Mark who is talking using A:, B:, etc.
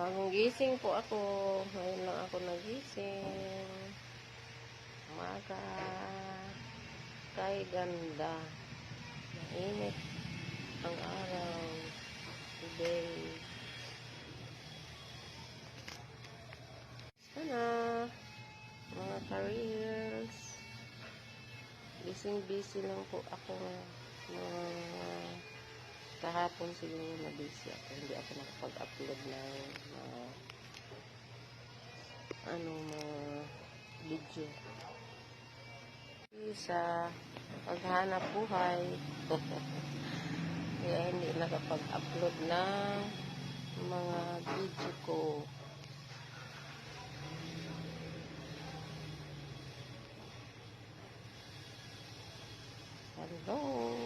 A: Bagong gising po ako. Ngayon lang ako nagising. Umaga. Kay ganda. Mainit ang araw. Today. Sana. Mga careers. Busy lang po ako. Kahapon siguro na busy ako. Hindi ako nakapag-upload ng mga video. Sa paghanap buhay. Kaya hindi nakapag-upload ng mga video ko. Hello.